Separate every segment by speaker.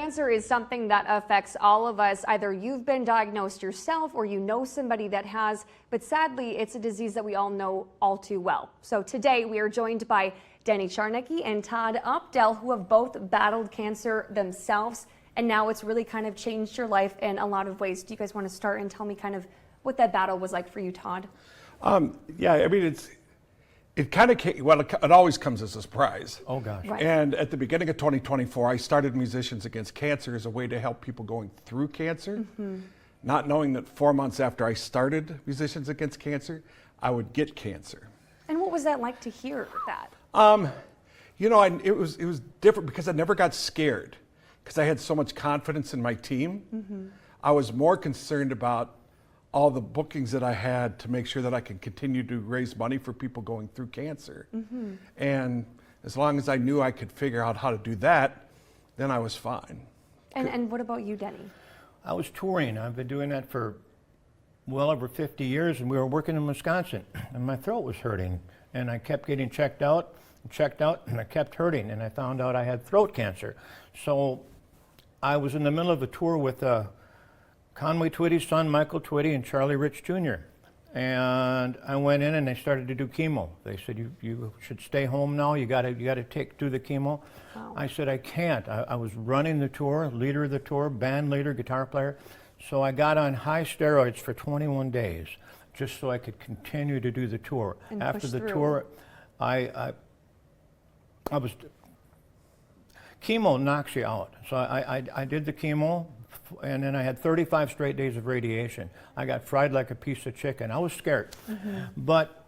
Speaker 1: cancer is something that affects all of us. Either you've been diagnosed yourself or you know somebody that has, but sadly, it's a disease that we all know all too well. So today we are joined by Denny Charnecki and Todd Updell, who have both battled cancer themselves, and now it's really kind of changed your life in a lot of ways. Do you guys want to start and tell me kind of what that battle was like for you, Todd?
Speaker 2: Yeah, I mean, it kind of came, well, it always comes as a surprise.
Speaker 3: Oh, gosh.
Speaker 1: Right.
Speaker 2: And at the beginning of 2024, I started Musicians Against Cancer as a way to help people going through cancer, not knowing that 4 months after I started Musicians Against Cancer, I would get cancer.
Speaker 1: And what was that like to hear that?
Speaker 2: You know, it was different because I never got scared because I had so much confidence in my team. I was more concerned about all the bookings that I had to make sure that I could continue to raise money for people going through cancer. And as long as I knew I could figure out how to do that, then I was fine.
Speaker 1: And what about you, Denny?
Speaker 3: I was touring. I've been doing that for well over 50 years, and we were working in Wisconsin, and my throat was hurting, and I kept getting checked out, and I kept hurting, and I found out I had throat cancer. So I was in the middle of a tour with Conway Twitty's son, Michael Twitty, and Charlie Rich Jr. And I went in and they started to do chemo. They said, you should stay home now. You gotta do the chemo.
Speaker 1: Wow.
Speaker 3: I said, I can't. I was running the tour, leader of the tour, band leader, guitar player. So I got on high steroids for 21 days just so I could continue to do the tour.
Speaker 1: And
Speaker 3: after the
Speaker 1: push through.
Speaker 3: tour, I was, chemo knocks you out. So I did the chemo, and then I had 35 straight days of radiation. I got fried like a piece of chicken. I was scared. But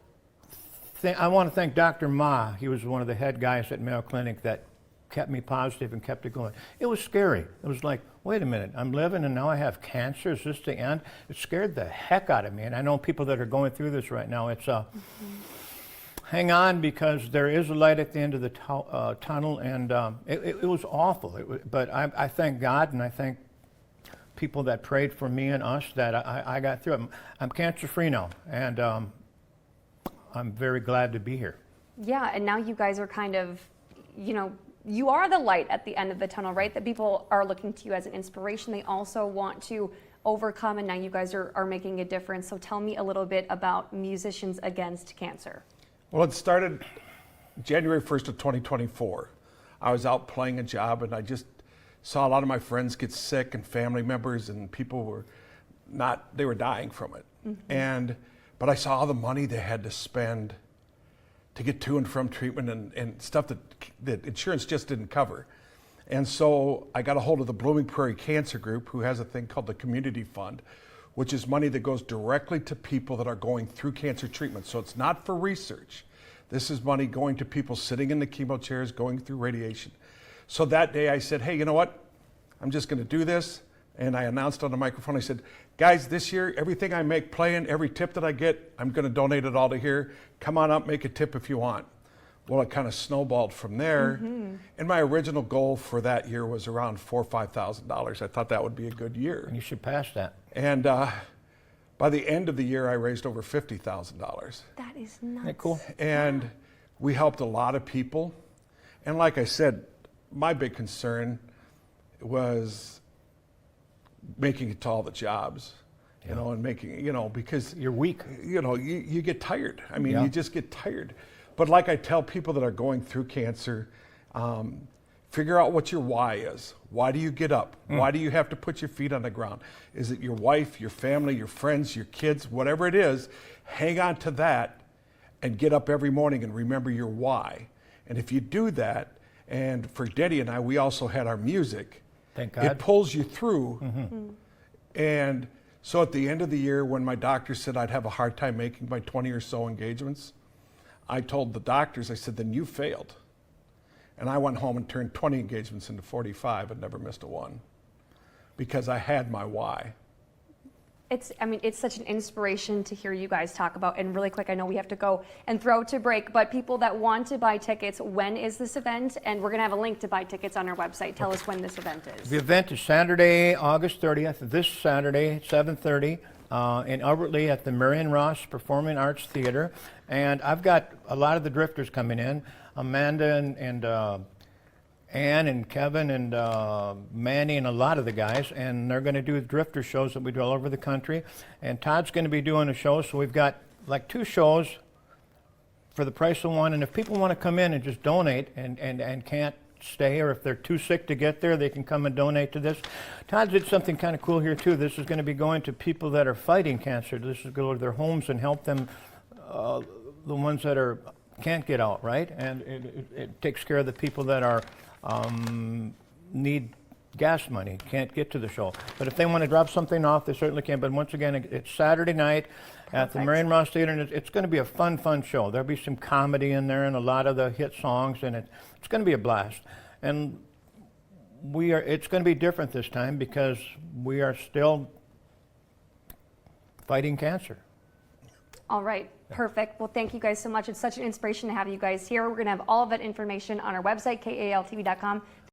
Speaker 3: I want to thank Dr. Ma. He was one of the head guys at Mayo Clinic that kept me positive and kept it going. It was scary. It was like, wait a minute, I'm living and now I have cancer. Is this the end? It scared the heck out of me. And I know people that are going through this right now. It's hang on, because there is a light at the end of the tunnel, and it was awful. But I thank God, and I thank people that prayed for me and us that I got through it. I'm cancer-free now, and I'm very glad to be here.
Speaker 1: Yeah, and now you guys are kind of, you know, you are the light at the end of the tunnel, right? That people are looking to you as an inspiration. They also want to overcome, and now you guys are making a difference. So tell me a little bit about Musicians Against Cancer.
Speaker 2: Well, it started January 1st of 2024. I was out playing a job and I just saw a lot of my friends get sick and family members, and people were they were dying from it. But I saw all the money they had to spend to get to and from treatment and stuff that insurance just didn't cover. And so I got a hold of the Blooming Prairie Cancer Group, who has a thing called the Community Fund, which is money that goes directly to people that are going through cancer treatment. So it's not for research. This is money going to people sitting in the chemo chairs, going through radiation. So that day I said, hey, you know what? I'm just gonna do this. And I announced on the microphone, I said, guys, this year, everything I make playing, every tip that I get, I'm gonna donate it all to here. Come on up, make a tip if you want. Well, it kind of snowballed from there. And my original goal for that year was around $4,000 or $5,000. I thought that would be a good year.
Speaker 3: And you should pass that.
Speaker 2: And by the end of the year, I raised over $50,000.
Speaker 1: That is nuts.
Speaker 3: Isn't that cool?
Speaker 2: And we helped a lot of people. And like I said, my big concern was making it to all the jobs, you know, and making, you know, because
Speaker 3: you're weak.
Speaker 2: You know, you get tired. I mean, you just get tired. But like I tell people that are going through cancer, figure out what your why is. Why do you get up? Why do you have to put your feet on the ground? Is it your wife, your family, your friends, your kids, whatever it is? Hang on to that and get up every morning and remember your why. And if you do that, and for Denny and I, we also had our music.
Speaker 3: Thank God.
Speaker 2: It pulls you through. And so at the end of the year, when my doctor said I'd have a hard time making my 20 or so engagements, I told the doctors, I said, then you failed. And I went home and turned 20 engagements into 45 and never missed a one because I had my why.
Speaker 1: It's such an inspiration to hear you guys talk about. And really quick, I know we have to go and throw to break, but people that want to buy tickets, when is this event? And we're going to have a link to buy tickets on our website. Tell us when this event is.
Speaker 3: The event is Saturday, August 30th, this Saturday, 7:30, in Albertley at the Marion Ross Performing Arts Theater. And I've got a lot of the drifters coming in. Amanda and Ann and Kevin and Manny and a lot of the guys, and they're going to do drifter shows that we do all over the country. And Todd's going to be doing a show, so we've got like 2 shows for the price of one. And if people want to come in and just donate and can't stay, or if they're too sick to get there, they can come and donate to this. Todd did something kind of cool here too. This is going to be going to people that are fighting cancer. This is going to their homes and help them, the ones that can't get out, right? And it takes care of the people that are need gas money, can't get to the show. But if they want to drop something off, they certainly can. But once again, it's Saturday night at the Marion Ross Theater, and it's going to be a fun show. There'll be some comedy in there and a lot of the hit songs, and it's going to be a blast. And it's going to be different this time because we are still fighting cancer.
Speaker 1: All right, perfect. Well, thank you guys so much. It's such an inspiration to have you guys here. We're going to have all of that information on our website, KAAL-TV.com.